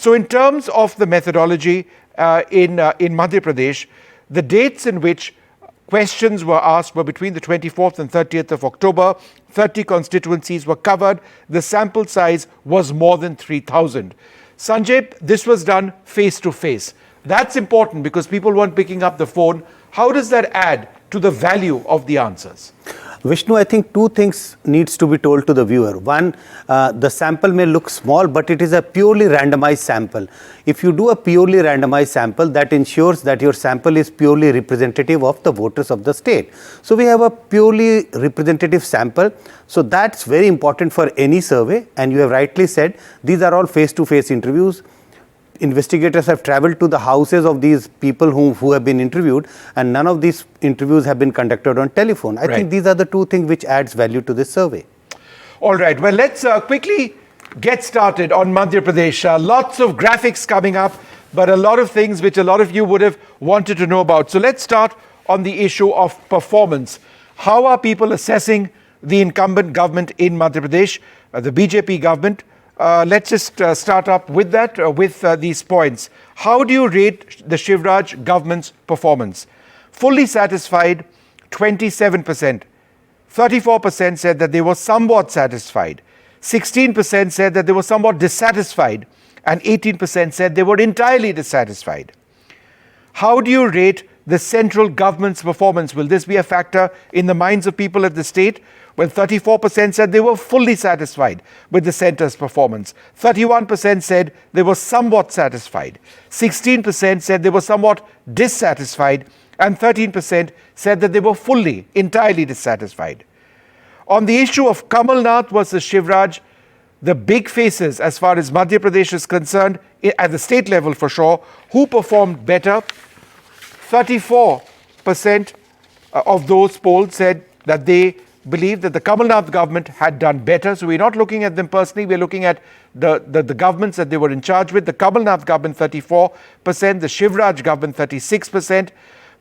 So in terms of the methodology in Madhya Pradesh, the dates in which questions were asked were between the 24th and 30th of October. 30 constituencies were covered. The sample size was more than 3,000. Sanjay, this was done face to face. That's important because people weren't picking up the phone. How does that add to the value of the answers? Vishnu, I think two things needs to be told to the viewer. One, the sample may look small, but it is a purely randomized sample. If you do a purely randomized sample, that ensures that your sample is purely representative of the voters of the state. So we have a purely representative sample. So that's very important for any survey. And you have rightly said, these are all face-to-face interviews. Investigators have traveled to the houses of these people who have been interviewed, and none of these interviews have been conducted on telephone. I think these are the two things which adds value to this survey. All right. Well, let's quickly get started on Madhya Pradesh. Lots of graphics coming up, but a lot of things which a lot of you would have wanted to know about. So let's start on the issue of performance. How are people assessing the incumbent government in Madhya Pradesh, the BJP government? Let's just start up with that, with these points. How do you rate the Shivraj government's performance? Fully satisfied, 27%. 34% said that they were somewhat satisfied. 16% said that they were somewhat dissatisfied. And 18% said they were entirely dissatisfied. How do you rate the central government's performance? Will this be a factor in the minds of people at the state? Well, 34% said they were fully satisfied with the centre's performance. 31% said they were somewhat satisfied. 16% said they were somewhat dissatisfied. And 13% said that they were fully, entirely dissatisfied. On the issue of Kamal Nath versus Shivraj, the big faces as far as Madhya Pradesh is concerned, at the state level for sure, who performed better? 34% of those polled said that they believe that the Kamal Nath government had done better. So we're not looking at them personally, we're looking at the governments that they were in charge with. The Kamal Nath government 34%, the Shivraj government 36%.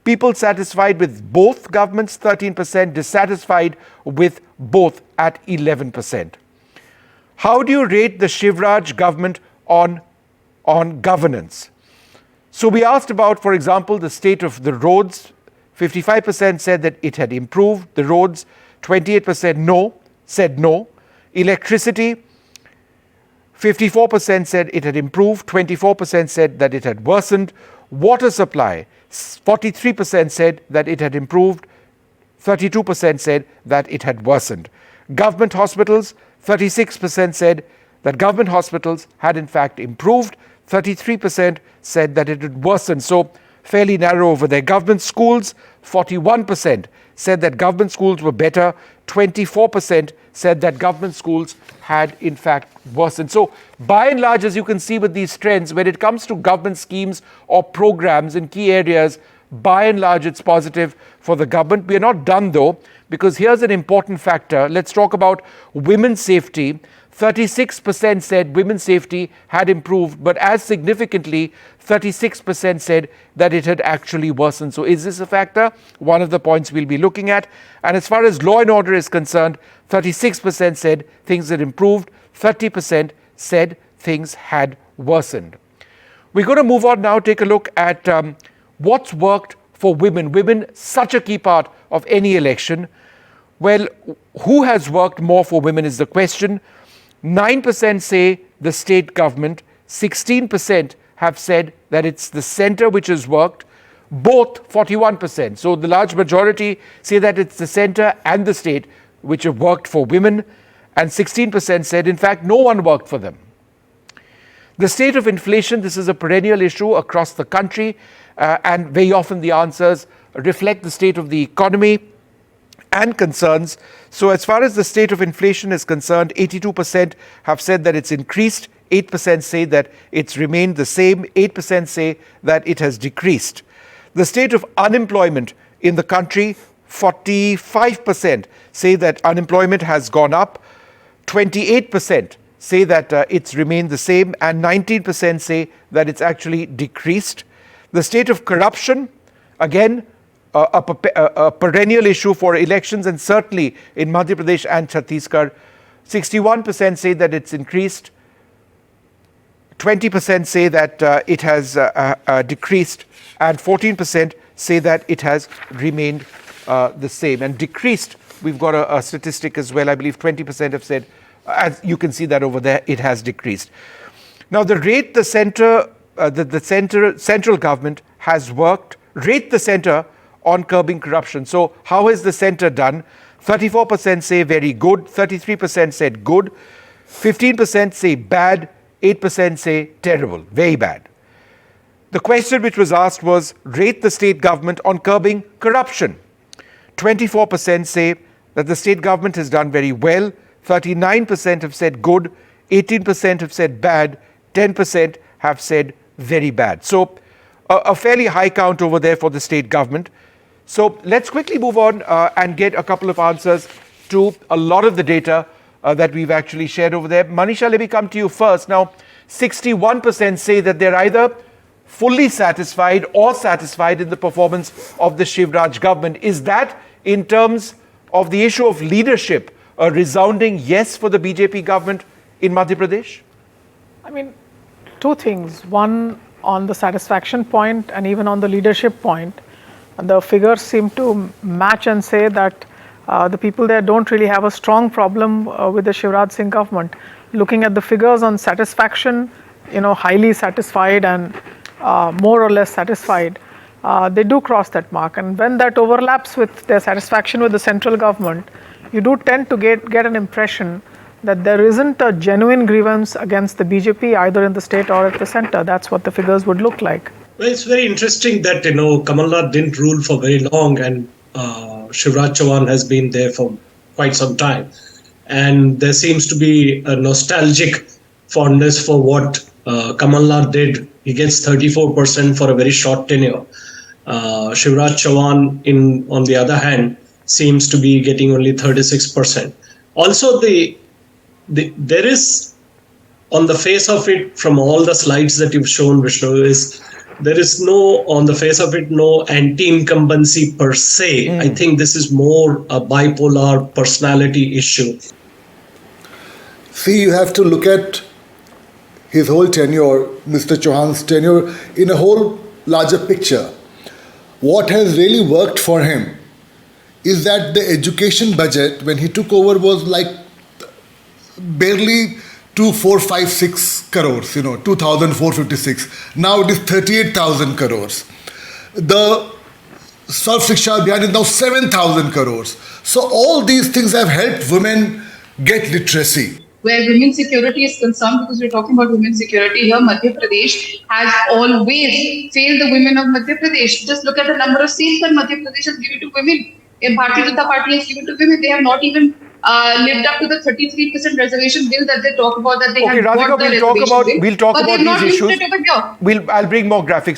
People satisfied with both governments 13%, dissatisfied with both at 11%. How do you rate the Shivraj government on governance? So we asked about, for example, the state of the roads. 55% said that it had improved the roads. 28% said no. Electricity, 54% said it had improved. 24% said that it had worsened. Water supply, 43% said that it had improved. 32% said that it had worsened. Government hospitals, 36% said that government hospitals had in fact improved. 33% said that it had worsened. So fairly narrow over there. Government schools, 41% said that government schools were better. 24% said that government schools had in fact worsened. So by and large, as you can see with these trends, when it comes to government schemes or programs in key areas, by and large, it's positive for the government. We are not done though, because here's an important factor. Let's talk about women's safety. 36% said women's safety had improved, but as significantly, 36% said that it had actually worsened. So is this a factor? One of the points we'll be looking at. And as far as law and order is concerned, 36% said things had improved, 30% said things had worsened. We're going to move on now, take a look at what's worked for women. Women, such a key part of any election. Well, who has worked more for women is the question. 9% say the state government, 16% have said that it's the centre which has worked, both 41%. So the large majority say that it's the centre and the state which have worked for women, and 16% said in fact no one worked for them. The state of inflation, this is a perennial issue across the country, and very often the answers reflect the state of the economy and concerns. So as far as the state of inflation is concerned, 82% have said that it's increased, 8% say that it's remained the same, 8% say that it has decreased. The state of unemployment in the country, 45% say that unemployment has gone up, 28% say that it's remained the same, and 19% say that it's actually decreased. The state of corruption, again, a perennial issue for elections, and certainly in Madhya Pradesh and Chhattisgarh. 61% say that it's increased, 20% say that it has decreased, and 14% say that it has remained the same. And decreased, we've got a statistic as well. I believe 20% have said, as you can see that over there, it has decreased. Now, the rate the central government has worked, rate the centre on curbing corruption. So, how has the centre done? 34% say very good, 33% said good, 15% say bad, 8% say terrible, very bad. The question which was asked was, rate the state government on curbing corruption. 24% say that the state government has done very well, 39% have said good, 18% have said bad, 10% have said very bad. So a fairly high count over there for the state government. So let's quickly move on and get a couple of answers to a lot of the data that we've actually shared over there. Manisha, let me come to you first. Now, 61% say that they're either fully satisfied or satisfied in the performance of the Shivraj government. Is that, in terms of the issue of leadership, a resounding yes for the BJP government in Madhya Pradesh? I mean, two things. One, on the satisfaction point and even on the leadership point, the figures seem to match and say that the people there don't really have a strong problem with the Shivraj Singh government. Looking at the figures on satisfaction, highly satisfied and more or less satisfied, they do cross that mark. And when that overlaps with their satisfaction with the central government, you do tend to get an impression that there isn't a genuine grievance against the BJP either in the state or at the center. That's what the figures would look like. Well, it's very interesting that, Kamal Nath didn't rule for very long, and Shivraj Chauhan has been there for quite some time. And there seems to be a nostalgic fondness for what Kamal Nath did. He gets 34% for a very short tenure. Shivraj Chauhan, on the other hand, seems to be getting only 36%. Also, there is, on the face of it, from all the slides that you've shown, Vishnu, there is on the face of it, no anti-incumbency per se. I think this is more a bipolar personality issue. See, you have to look at his whole tenure, Mr. Chauhan's tenure, in a whole larger picture. What has really worked for him is that the education budget, when he took over, was like barely 2,456 crores, 2,456. Now it is 38,000 crores. The Sarv Shiksha Abhiyan is now 7,000 crores. So all these things have helped women get literacy. Where women's security is concerned, because we're talking about women's security here, Madhya Pradesh has always failed the women of Madhya Pradesh. Just look at the number of seats that Madhya Pradesh has given to women. If Bharatiya Janata Party has given to women, they have not even lived up to the 33% reservation bill that they talk about, that they have got the reservation bill. We'll talk about these issues. I'll bring more graphics.